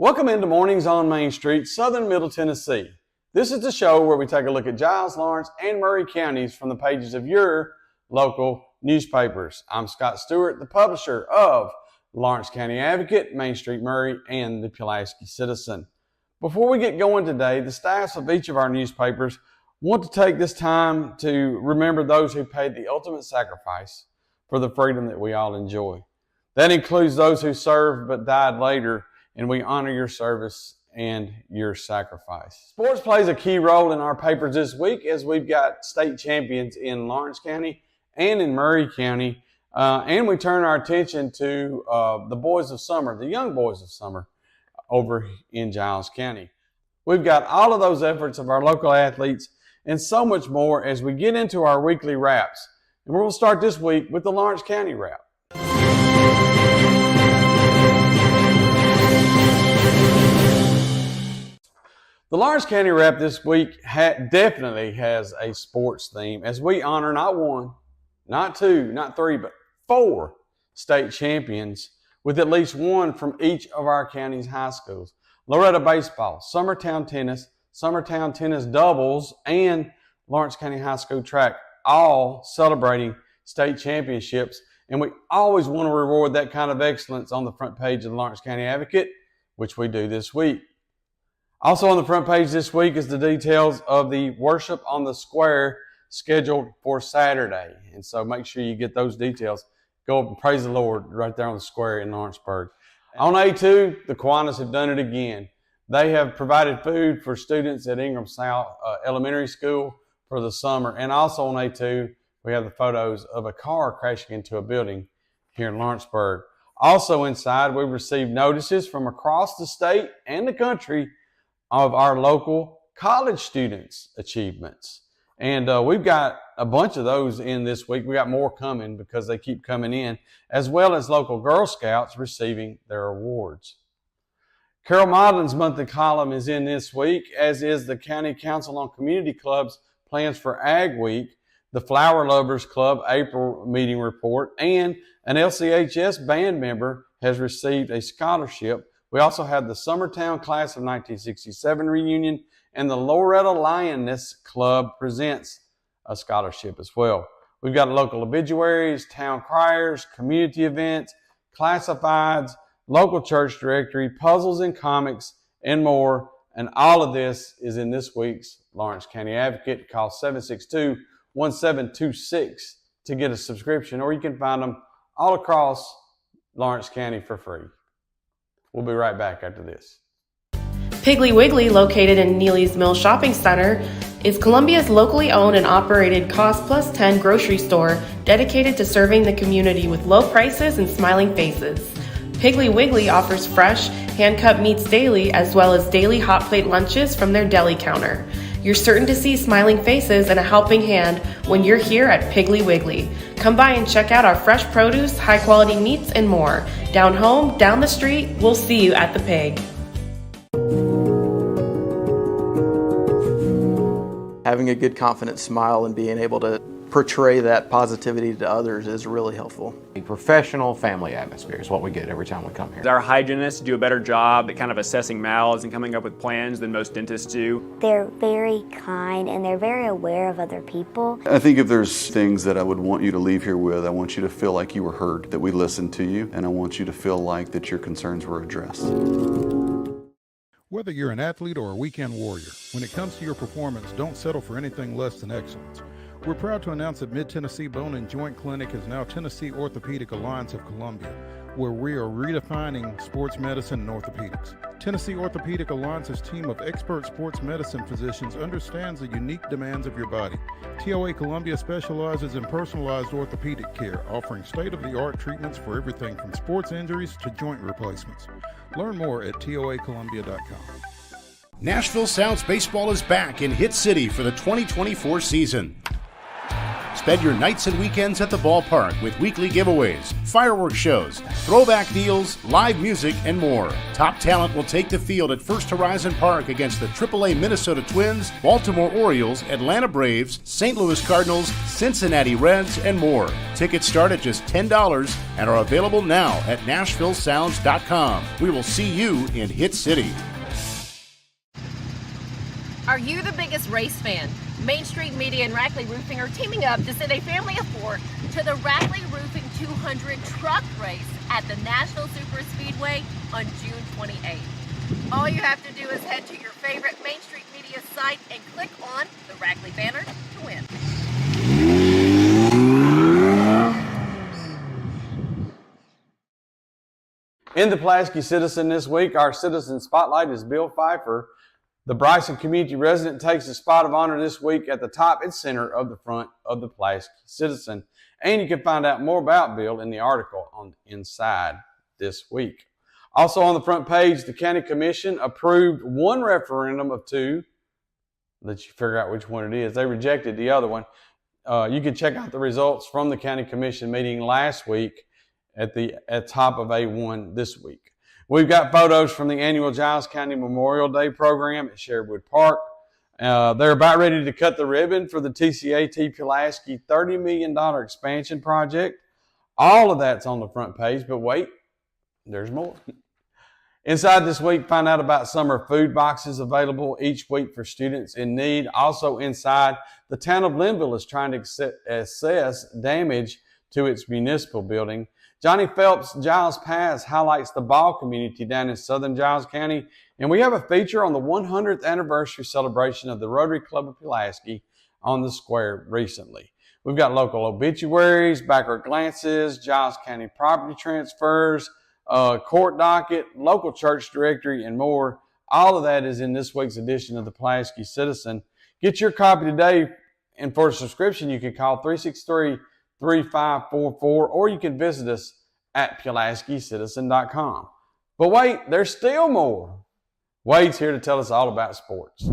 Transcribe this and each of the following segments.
Welcome into Mornings on Main Street, Southern Middle Tennessee. This is the show where we take a look at Giles, Lawrence, and Maury counties from the pages of your local newspapers. I'm Scott Stewart, the publisher of Lawrence County Advocate, Main Street Maury, and the Pulaski Citizen. Before we get going today, the staffs of each of our newspapers want to take this time to remember those who paid the ultimate sacrifice for the freedom that we all enjoy. That includes those who served but died later, and we honor your service and your sacrifice. Sports plays a key role in our papers this week as we've got state champions in Lawrence County and in Maury County, and we turn our attention to the boys of summer, the young boys of summer over in Giles County. We've got all of those efforts of our local athletes and so much more as we get into our weekly wraps. And we'll start this week with the Lawrence County wrap. The Lawrence County wrap this week definitely has a sports theme as we honor not one, not two, not three, but 4 state champions with at least one from each of our county's high schools. Loretta Baseball, Summertown Tennis Doubles, and Lawrence County High School Track, all celebrating state championships. And we always want to reward that kind of excellence on the front page of the Lawrence County Advocate, which we do this week. Also on the front page this week is the details of the Worship on the Square scheduled for Saturday. And so make sure you get those details. Go up and praise the Lord right there on the square in Lawrenceburg. On A2, the Kiwanis have done it again. They have provided food for students at Ingram South Elementary School for the summer. And also on A2, we have the photos of a car crashing into a building here in Lawrenceburg. Also inside, we've received notices from across the state and the country of our local college students' achievements. And we've got a bunch of those in this week. We got more coming because they keep coming in, as well as local Girl Scouts receiving their awards. Carol Maudlin's monthly column is in this week, as is the County Council on Community Clubs plans for Ag Week, the Flower Lovers Club April meeting report, and an LCHS band member has received a scholarship. We also have the Summertown Class of 1967 reunion, and the Loretta Lioness Club presents a scholarship as well. We've got local obituaries, town criers, community events, classifieds, local church directory, puzzles and comics, and more. And all of this is in this week's Lawrence County Advocate. Call 762-1726 to get a subscription, or you can find them all across Lawrence County for free. We'll be right back after this. Piggly Wiggly, located in Neely's Mill Shopping Center, is Columbia's locally owned and operated Cost Plus 10 grocery store dedicated to serving the community with low prices and smiling faces. Piggly Wiggly offers fresh, hand-cut meats daily, as well as daily hot plate lunches from their deli counter. You're certain to see smiling faces and a helping hand when you're here at Piggly Wiggly. Come by and check out our fresh produce, high-quality meats, and more. Down home, down the street, we'll see you at the Pig. Having a good, confident smile and being able to portray that positivity to others is really helpful. A professional family atmosphere is what we get every time we come here. Our hygienists do a better job at kind of assessing mouths and coming up with plans than most dentists do. They're very kind and they're very aware of other people. I think if there's things that I would want you to leave here with, I want you to feel like you were heard, that we listened to you, and I want you to feel like that your concerns were addressed. Whether you're an athlete or a weekend warrior, when it comes to your performance, don't settle for anything less than excellence. We're proud to announce that Mid-Tennessee Bone and Joint Clinic is now Tennessee Orthopedic Alliance of Columbia, where we are redefining sports medicine and orthopedics. Tennessee Orthopedic Alliance's team of expert sports medicine physicians understands the unique demands of your body. TOA Columbia specializes in personalized orthopedic care, offering state-of-the-art treatments for everything from sports injuries to joint replacements. Learn more at toacolumbia.com. Nashville Sounds Baseball is back in Hit City for the 2024 season. Spend your nights and weekends at the ballpark with weekly giveaways, fireworks shows, throwback deals, live music, and more. Top talent will take the field at First Horizon Park against the AAA Minnesota Twins, Baltimore Orioles, Atlanta Braves, St. Louis Cardinals, Cincinnati Reds, and more. Tickets start at just $10 and are available now at NashvilleSounds.com. We will see you in Hit City. Are you the biggest race fan? Main Street Media and Rackley Roofing are teaming up to send a family of 4 to the Rackley Roofing 200 truck race at the Nashville Super Speedway on June 28th. All you have to do is head to your favorite Main Street Media site and click on the Rackley banner to win. In the Pulaski Citizen this week, our Citizen Spotlight is Bill Pfeiffer. The Bryson community resident takes the spot of honor this week at the top and center of the front of the Pulaski Citizen. And you can find out more about Bill in the article on Inside this week. Also on the front page, the County Commission approved one referendum of 2. Let you figure out which one it is. They rejected the other one. You can check out the results from the County Commission meeting last week at top of A1 this week. We've got photos from the annual Giles County Memorial Day program at Sherwood Park. They're about ready to cut the ribbon for the TCAT Pulaski $30 million expansion project. All of that's on the front page, but wait, there's more. Inside this week, find out about summer food boxes available each week for students in need. Also inside, the town of Linville is trying to assess damage to its municipal building. Johnny Phelps' Giles Pass highlights the ball community down in southern Giles County. And we have a feature on the 100th anniversary celebration of the Rotary Club of Pulaski on the square recently. We've got local obituaries, backward glances, Giles County property transfers, court docket, local church directory, and more. All of that is in this week's edition of the Pulaski Citizen. Get your copy today, and for a subscription, you can call 363-3544, or you can visit us at PulaskiCitizen.com. But wait, there's still more. Wade's here to tell us all about sports.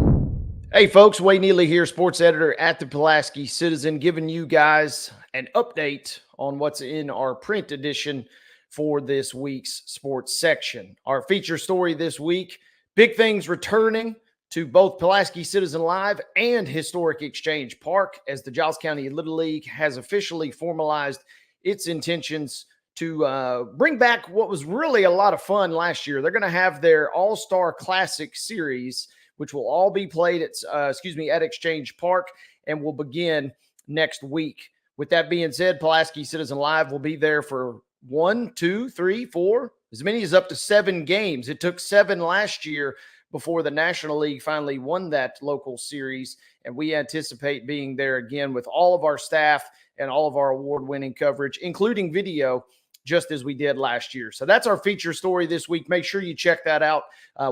Hey folks, Wade Neely here, sports editor at the Pulaski Citizen, giving you guys an update on what's in our print edition for this week's sports section. Our feature story this week, big things returning to both Pulaski Citizen Live and Historic Exchange Park as the Giles County Little League has officially formalized its intentions to bring back what was really a lot of fun last year. They're going to have their All-Star Classic Series, which will all be played at Exchange Park and will begin next week. With that being said, Pulaski Citizen Live will be there for 1, 2, 3, 4, as many as up to 7 games. It took 7 last year before the National League finally won that local series, and we anticipate being there again with all of our staff and all of our award-winning coverage, including video, just as we did last year. So that's our feature story this week. Make sure you check that out.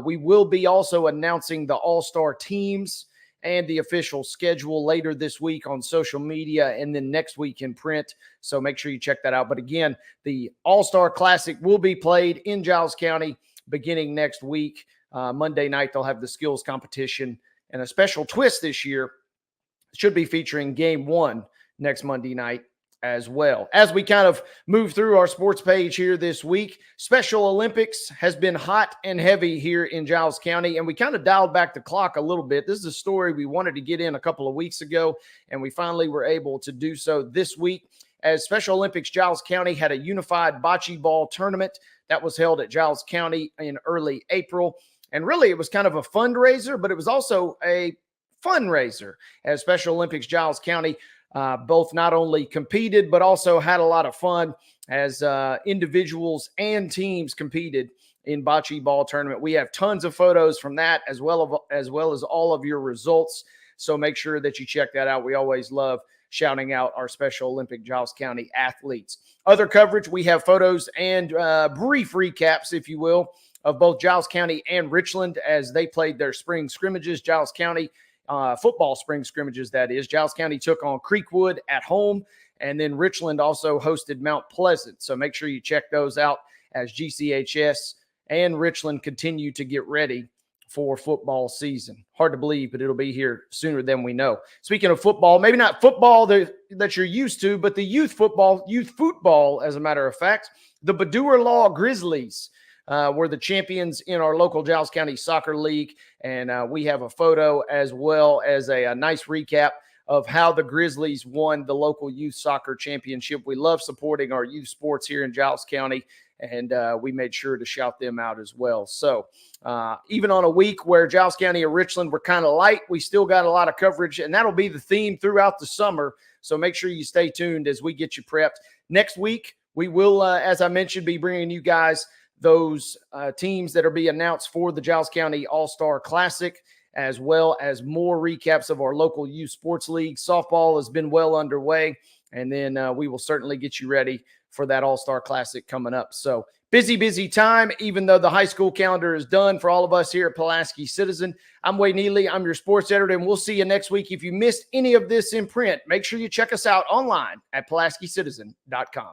We will be also announcing the All-Star teams and the official schedule later this week on social media and then next week in print. So make sure you check that out. But again, the All-Star Classic will be played in Giles County beginning next week. Monday night, they'll have the skills competition, and a special twist this year should be featuring Game 1 next Monday night as well. As we kind of move through our sports page here this week, Special Olympics has been hot and heavy here in Giles County, and we kind of dialed back the clock a little bit. This is a story we wanted to get in a couple of weeks ago, and we finally were able to do so this week as Special Olympics Giles County had a unified bocce ball tournament that was held at Giles County in early April. And really, it was kind of a fundraiser, but it was also a fundraiser as Special Olympics Giles County both not only competed, but also had a lot of fun as individuals and teams competed in bocce ball tournament. We have tons of photos from that as well as all of your results. So make sure that you check that out. We always love shouting out our Special Olympic Giles County athletes. Other coverage, we have photos and brief recaps, if you will, of both Giles County and Richland as they played their spring scrimmages. Giles County football spring scrimmages, that is. Giles County took on Creekwood at home, and then Richland also hosted Mount Pleasant. So make sure you check those out as GCHS and Richland continue to get ready for football season. Hard to believe, but it'll be here sooner than we know. Speaking of football, maybe not football that you're used to, but the youth football, as a matter of fact. The Baddour Law Grizzlies were the champions in our local Giles County Soccer League, and we have a photo as well as a nice recap of how the Grizzlies won the local youth soccer championship. We love supporting our youth sports here in Giles County, and we made sure to shout them out as well. So even on a week where Giles County and Richland were kind of light, we still got a lot of coverage, and that'll be the theme throughout the summer. So make sure you stay tuned as we get you prepped. Next week, we will, as I mentioned, be bringing you guys those teams that are being announced for the Giles County All-Star Classic, as well as more recaps of our local youth sports league. Softball has been well underway, and then we will certainly get you ready for that All-Star Classic coming up. So busy time, even though the high school calendar is done for all of us here at Pulaski Citizen. I'm Wade Neely. I'm your sports editor, and we'll see you next week. If you missed any of this in print, make sure you check us out online at PulaskiCitizen.com.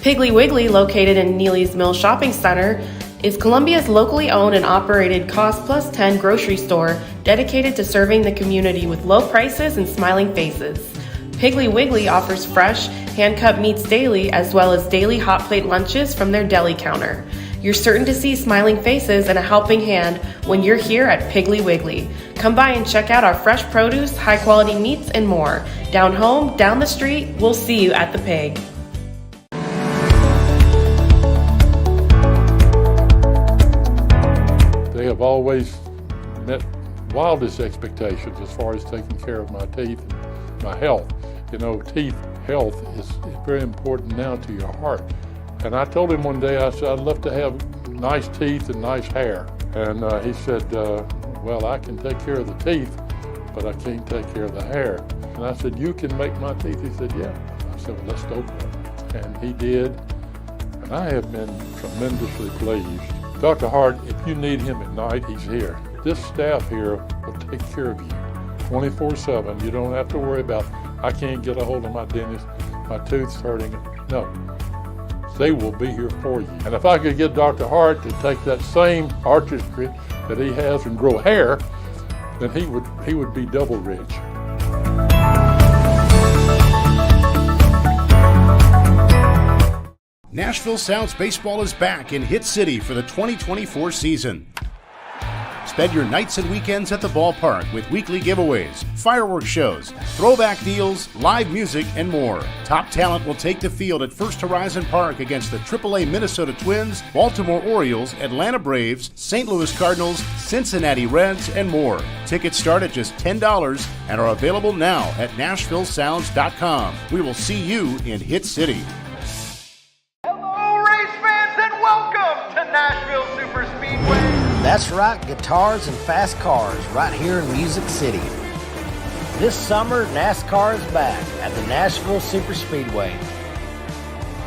Piggly Wiggly, located in Neely's Mill Shopping Center, is Columbia's locally owned and operated Cost Plus 10 grocery store dedicated to serving the community with low prices and smiling faces. Piggly Wiggly offers fresh, hand-cut meats daily, as well as daily hot plate lunches from their deli counter. You're certain to see smiling faces and a helping hand when you're here at Piggly Wiggly. Come by and check out our fresh produce, high-quality meats, and more. Down home, down the street, we'll see you at the Pig. They have always met wildest expectations as far as taking care of my teeth and my health. You know, teeth health is very important now to your heart. And I told him one day, I said, I'd love to have nice teeth and nice hair. And he said, well, I can take care of the teeth, but I can't take care of the hair. And I said, you can make my teeth? He said, yeah. I said, well, let's go for it. And he did. And I have been tremendously pleased. Dr. Hart, if you need him at night, he's here. This staff here will take care of you 24/7. You don't have to worry about, I can't get a hold of my dentist, my tooth's hurting. No, they will be here for you. And if I could get Dr. Hart to take that same artistry that he has and grow hair, then he would be double rich. Nashville Sounds Baseball is back in Hit City for the 2024 season. Spend your nights and weekends at the ballpark with weekly giveaways, fireworks shows, throwback deals, live music, and more. Top talent will take the field at First Horizon Park against the AAA Minnesota Twins, Baltimore Orioles, Atlanta Braves, St. Louis Cardinals, Cincinnati Reds, and more. Tickets start at just $10 and are available now at NashvilleSounds.com. We will see you in Hit City. Welcome to Nashville Super Speedway. That's right, guitars and fast cars right here in Music City. This summer, NASCAR is back at the Nashville Super Speedway.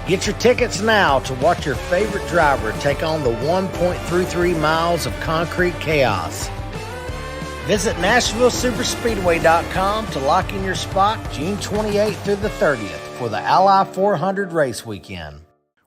Get your tickets now to watch your favorite driver take on the 1.33 miles of concrete chaos. Visit NashvilleSuperspeedway.com to lock in your spot June 28th through the 30th for the Ally 400 race weekend.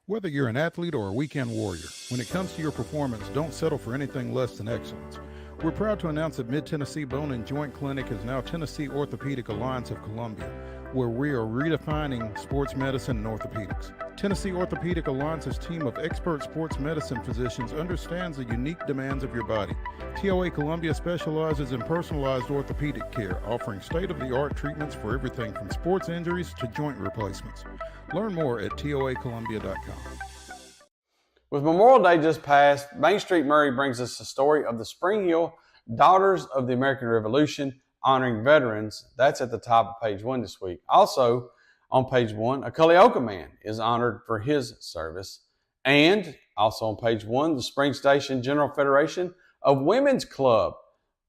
Whether you're an athlete or a weekend warrior, when it comes to your performance, don't settle for anything less than excellence. We're proud to announce that Mid-Tennessee Bone and Joint Clinic is now Tennessee Orthopedic Alliance of Columbia, where we are redefining sports medicine and orthopedics. Tennessee Orthopedic Alliance's team of expert sports medicine physicians understands the unique demands of your body. TOA Columbia specializes in personalized orthopedic care, offering state-of-the-art treatments for everything from sports injuries to joint replacements. Learn more at toacolumbia.com. With Memorial Day just passed, Main Street Maury brings us the story of the Spring Hill Daughters of the American Revolution, honoring veterans. That's at the top of page 1 this week. Also on page 1, a Culleoka man is honored for his service. And also on page 1, the Spring Station General Federation of Women's Club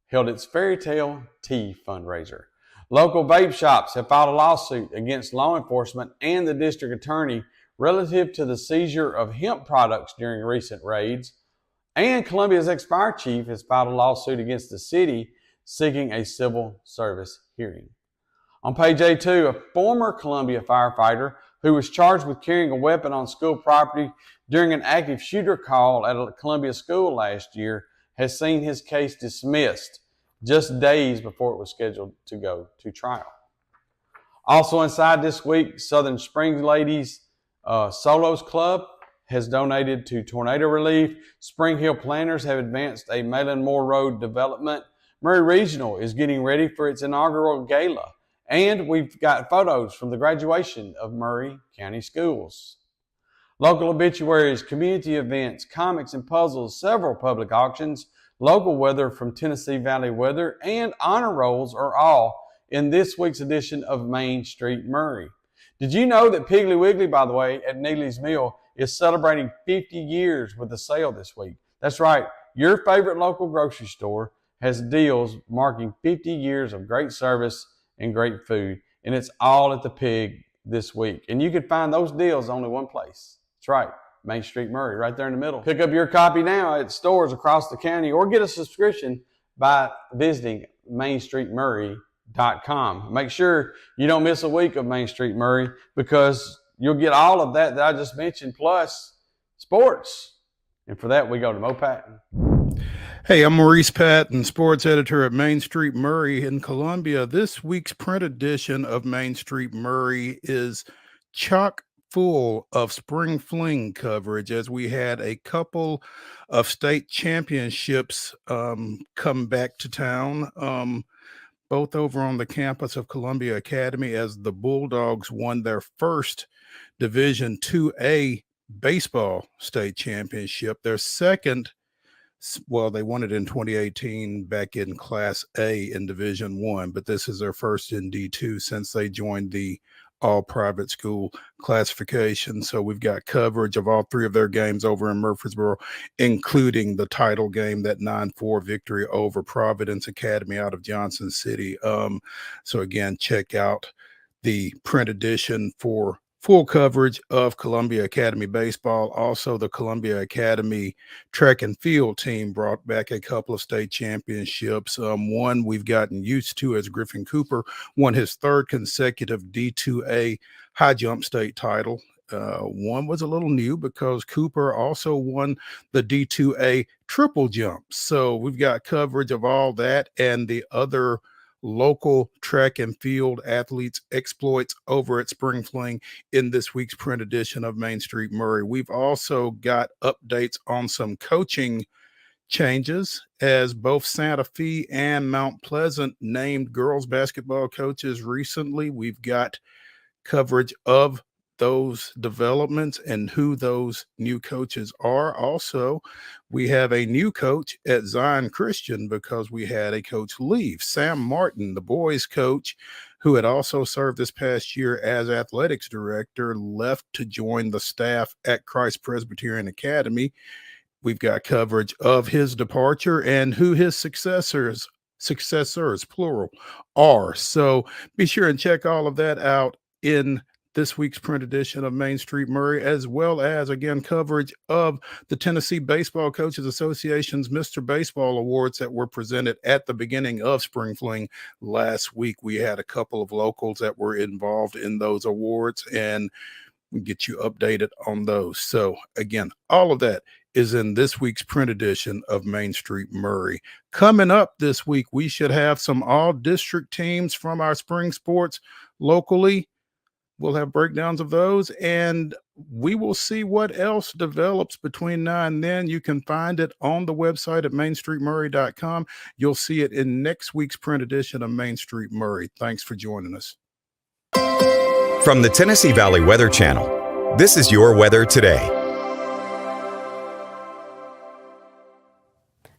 held its Fairy Tale Tea fundraiser. Local vape shops have filed a lawsuit against law enforcement and the district attorney relative to the seizure of hemp products during recent raids. And Columbia's ex-fire chief has filed a lawsuit against the city seeking a civil service hearing. On page A2, a former Columbia firefighter who was charged with carrying a weapon on school property during an active shooter call at a Columbia school last year has seen his case dismissed just days before it was scheduled to go to trial. Also inside this week, Southern Springs Ladies Solos Club has donated to tornado relief. Spring Hill planners have advanced a Malin Moore Road development. Maury Regional is getting ready for its inaugural gala. And we've got photos from the graduation of Maury County Schools. Local obituaries, community events, comics and puzzles, several public auctions, local weather from Tennessee Valley Weather, and honor rolls are all in this week's edition of Main Street Maury. Did you know that Piggly Wiggly, by the way, at Neely's Mill is celebrating 50 years with a sale this week? That's right. Your favorite local grocery store has deals marking 50 years of great service and great food, and it's all at the Pig this week. And you can find those deals only one place. That's right, Main Street Maury, right there in the middle. Pick up your copy now at stores across the county or get a subscription by visiting mainstreetmaury.com. Make sure you don't miss a week of Main Street Maury because you'll get all of that I just mentioned plus sports. And for that, we go to Mo Patton. Hey, I'm Maurice Patton, sports editor at Main Street Maury in Columbia. This week's print edition of Main Street Maury is chock full of spring fling coverage as we had a couple of state championships come back to town, both over on the campus of Columbia Academy as the Bulldogs won their first Division IIA baseball state championship. Their second, well, they won it in 2018 back in Class A in Division I, but this is their first in D2 since they joined the all-private school classification. So we've got coverage of all three of their games over in Murfreesboro, including the title game, that 9-4 victory over Providence Academy out of Johnson City. So again, check out the print edition for full coverage of Columbia Academy baseball. Also, the Columbia Academy track and field team brought back a couple of state championships. One we've gotten used to as Griffin Cooper won his third consecutive D2A high jump state title. One was a little new because Cooper also won the D2A triple jump. So we've got coverage of all that and the other local track and field athletes' exploits over at Spring Fling in this week's print edition of Main Street Maury. We've also got updates on some coaching changes as both Santa Fe and Mount Pleasant named girls basketball coaches recently. We've got coverage of those developments and who those new coaches are. Also, we have a new coach at Zion Christian because we had a coach leave. Sam Martin, the boys coach, who had also served this past year as athletics director, left to join the staff at Christ Presbyterian Academy. We've got coverage of his departure and who his successors, plural, are. So be sure and check all of that out in this week's print edition of Main Street Maury, as well as, again, coverage of the Tennessee Baseball Coaches Association's Mr. Baseball Awards that were presented at the beginning of Spring Fling last week. We had a couple of locals that were involved in those awards, and we get you updated on those. So, again, all of that is in this week's print edition of Main Street Maury. Coming up this week, we should have some all-district teams from our spring sports locally. We'll have breakdowns of those, and we will see what else develops between now and then. You can find it on the website at mainstreetmaury.com. You'll see it in next week's print edition of Main Street Maury. Thanks for joining us. From the Tennessee Valley Weather Channel, this is your weather today.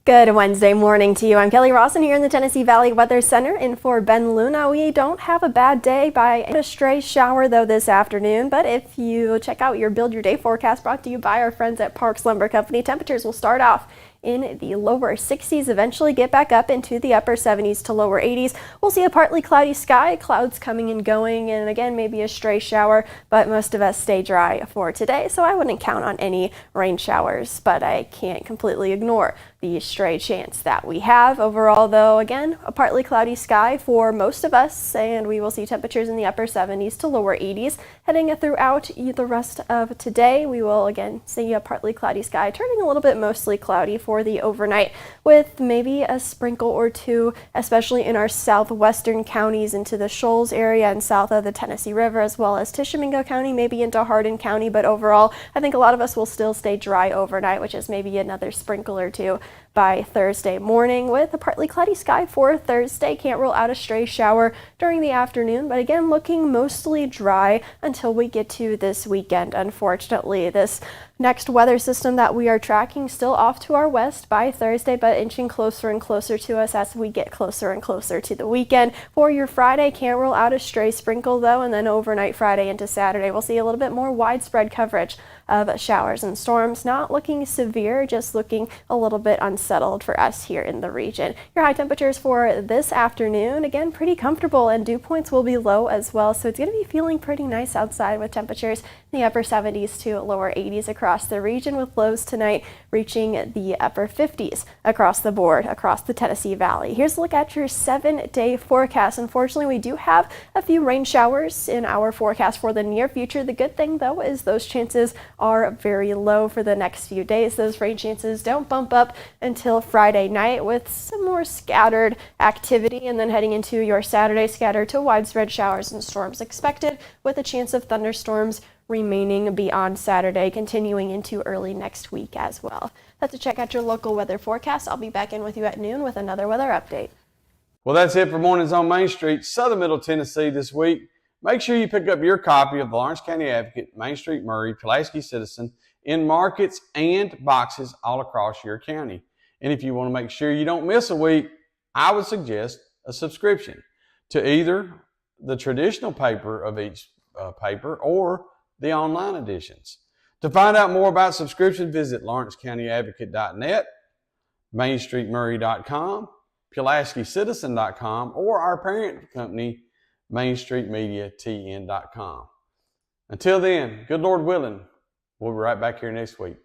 Good Wednesday morning to you. I'm Kelly Rawson here in the Tennessee Valley Weather Center in for Ben Luna. We don't have a bad day by a stray shower though this afternoon, but if you check out your Build Your Day forecast brought to you by our friends at Parks Lumber Company, temperatures will start off in the lower 60s, eventually get back up into the upper 70s to lower 80s. We'll see a partly cloudy sky, clouds coming and going, and again, maybe a stray shower, but most of us stay dry for today, so I wouldn't count on any rain showers, but I can't completely ignore the stray chance that we have. Overall, though, again, a partly cloudy sky for most of us, and we will see temperatures in the upper 70s to lower 80s. Heading throughout the rest of today, we will again see a partly cloudy sky, turning a little bit mostly cloudy for for the overnight, with maybe a sprinkle or two, especially in our southwestern counties into the Shoals area and south of the Tennessee River, as well as Tishomingo County, maybe into Hardin County. But overall, I think a lot of us will still stay dry overnight, which is maybe another sprinkle or two by Thursday morning, with a partly cloudy sky for Thursday. Can't rule out a stray shower during the afternoon, but again, looking mostly dry until we get to this weekend. Unfortunately, this next weather system that we are tracking still off to our west by Thursday, but inching closer and closer to us as we get closer and closer to the weekend. For your Friday, can't rule out a stray sprinkle though, and then overnight Friday into Saturday, we'll see a little bit more widespread coverage of showers and storms. Not looking severe, just looking a little bit unsettled for us here in the region. Your high temperatures for this afternoon, again, pretty comfortable, and dew points will be low as well, so it's going to be feeling pretty nice outside with temperatures in the upper 70s to lower 80s across the region, with lows tonight reaching the upper 50s across the board across the Tennessee Valley. Here's a look at your 7-day forecast. Unfortunately, we do have a few rain showers in our forecast for the near future. The good thing though is those chances are very low for the next few days. Those rain chances don't bump up until Friday night, with some more scattered activity, and then heading into your Saturday, scattered to widespread showers and storms expected, with a chance of thunderstorms remaining beyond Saturday, continuing into early next week as well. That's a check out your local weather forecast. I'll be back in with you at noon with another weather update. Well, that's it for Mornings on Main Street, Southern Middle Tennessee this week. Make sure you pick up your copy of the Lawrence County Advocate, Main Street Maury, Pulaski Citizen in markets and boxes all across your county. And if you want to make sure you don't miss a week, I would suggest a subscription to either the traditional paper of each paper or the online editions. To find out more about subscription, visit lawrencecountyadvocate.net, mainstreetmurray.com, pulaskicitizen.com, or our parent company, mainstreetmediatn.com. Until then, good Lord willing, we'll be right back here next week.